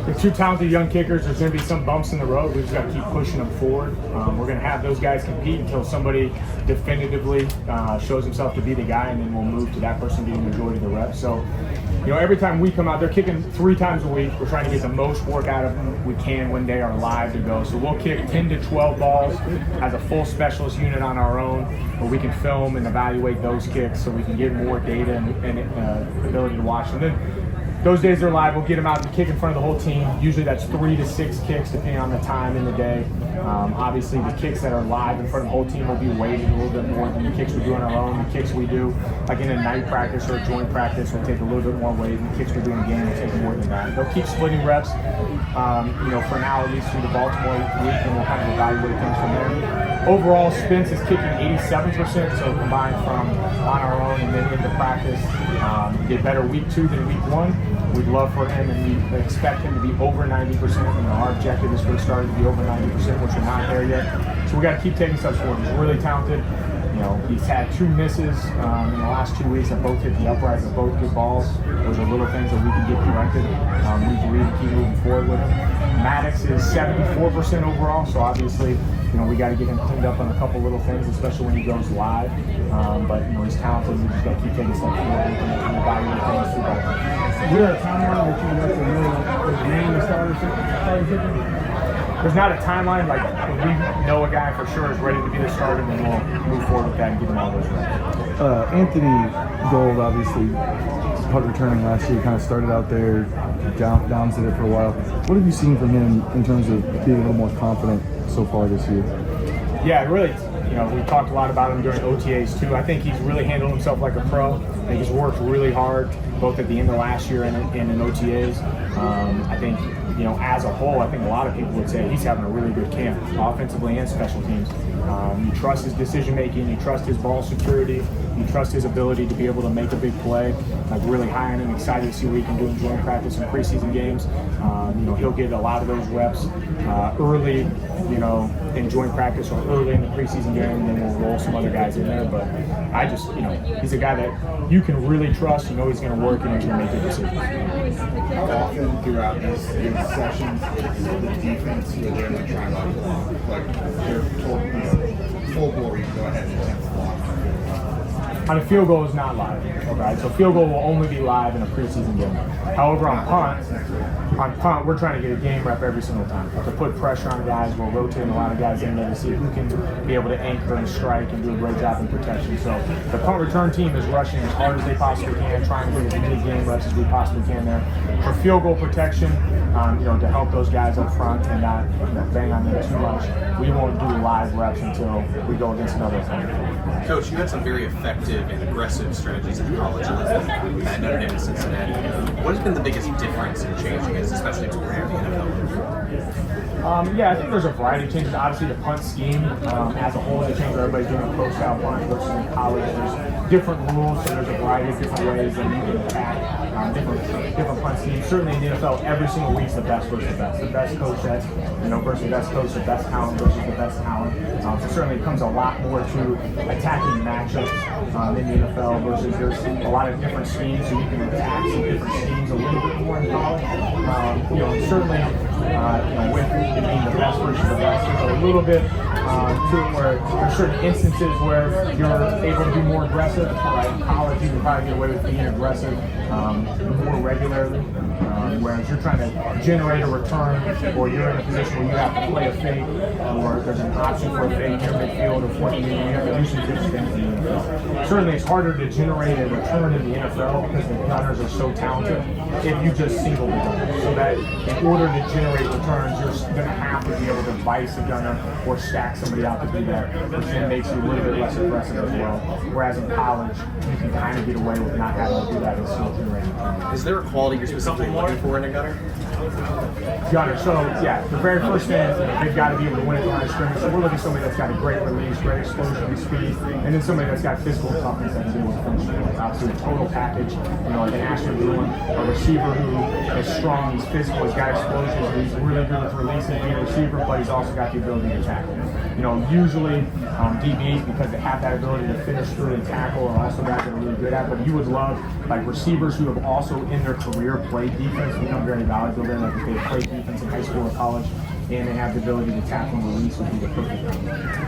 With two talented young kickers, there's going to be some bumps in the road. We've just got to keep pushing them forward. We're going to have those guys compete until somebody definitively shows himself to be the guy, and then we'll move to that person getting the majority of the reps. So, every time we come out, they're kicking 3 times a week. We're trying to get the most work out of them we can when they are live to go. So we'll kick 10 to 12 balls as a full specialist unit on our own, where we can film and evaluate those kicks so we can get more data and ability to watch them. Then, those days they're live, we'll get them out and kick in front of the whole team. Usually that's 3 to 6 kicks depending on the time in the day. Obviously the kicks that are live in front of the whole team will be weighted a little bit more than the kicks we do on our own. The kicks we do like in a night practice or a joint practice will take a little bit more weight, and the kicks we do in a game will take more than that. They'll keep splitting reps, for now at least through the Baltimore week, and we'll kind of evaluate things from there. Overall, Spence is kicking 87%, so combined from on our own and then into practice. Did better week 2 than week 1. We'd love for him, and we expect him to be over 90%. Our objective is for the starter to be over 90%, which we're not there yet. So we got to keep taking steps forward. He's really talented. He's had 2 misses in the last 2 weeks that both hit the uprights, that both good balls. Those are little things that we can get corrected. We believe to keep moving forward with him. Maddox is 74% overall, so obviously, we got to get him cleaned up on a couple little things, especially when he goes live. But he's talented. We just got to keep taking steps forward and evaluate things through both. Is there a timeline that you want to know his name and starting kicker? There's not a timeline. Like, when we know a guy for sure is ready to be the starter, then we'll move forward with that and give him all those reps. Anthony Gold, obviously, punt returning last year, kind of started out there, downs it for a while. What have you seen from him in terms of being a little more confident so far this year? Yeah, really. We talked a lot about him during OTAs too. I think he's really handled himself like a pro. He's worked really hard, both at the end of last year and in OTAs. I think, as a whole, I think a lot of people would say he's having a really good camp, offensively and special teams. You trust his decision making, you trust his ball security, you trust his ability to be able to make a big play. Like, really high on him, excited to see what he can do in joint practice and preseason games. He'll get a lot of those reps early, in joint practice or early in the preseason game, and then we'll roll some other guys in there. But I just, he's a guy that you can really trust. He's going to work and he's going to make good decisions. How often throughout these sessions the defense where they're trying to they're told full glory to go ahead and attempt block? On a field goal is not live, okay? So field goal will only be live in a preseason game. However, on punt, we're trying to get a game rep every single time. To put pressure on guys, we're rotating a lot of guys in there to see who can be able to anchor and strike and do a great job in protection. So the punt return team is rushing as hard as they possibly can, trying to get as many game reps as we possibly can there. For field goal protection, to help those guys up front and not bang on them too much, we won't do live reps until we go against another opponent. Coach, you had some very effective and aggressive strategies at college level at Notre Dame and Cincinnati. What has been the biggest difference in changing this, especially to prepare for the NFL? I think there's a variety of changes. Obviously, the punt scheme as a whole has changed. Everybody's doing a pro-style punt versus in college. There's different rules, so there's a variety of different ways that you can attack different punt schemes. Certainly in the NFL, every single week is the best versus the best. The best coach versus the best coach, the best talent versus the best talent. So certainly it comes a lot more to attacking matchups in the NFL versus there's a lot of different schemes, so you can attack some different schemes a little bit more in college. Certainly with it being the best versus the best, there's a little bit to it where there's certain instances where you're able to be more aggressive. Right? In college, you can probably get away with being aggressive more regularly, whereas you're trying to generate a return, or you're in a position where you have to play a fake, or there's an option for a fake near midfield or 40 you have to do some different things in the NFL. Certainly, it's harder to generate a return in the NFL because the gunners are so talented if you just single the gunner. So that in order to generate returns, you're going to have to be able to vice a gunner or stack somebody out to do that, which then makes you a little bit less aggressive as well. Whereas in college, you can kind of get away with not having to do that and still generate returns. Is there a quality you're specifically looking for in a gunner? Gunner. So the very first thing is they've got to be able to win at the line of scrimmage. So we're looking at somebody that's got a great release, great explosion and speed, and then somebody that's got physical toughness that can be able to finish the play. Obviously, a total package. Like an Ashton Bruin, a receiver who is strong, he's physical, he's got explosions, he's really good with releasing, being a receiver, but he's also got the ability to tackle. Usually DBs, because they have that ability to finish through and tackle, are also guys that are really good at it. But you would love receivers who have also in their career played defense become very valuable program. Like if they play defense in high school or college, and they have the ability to tackle and release would be the perfect combo.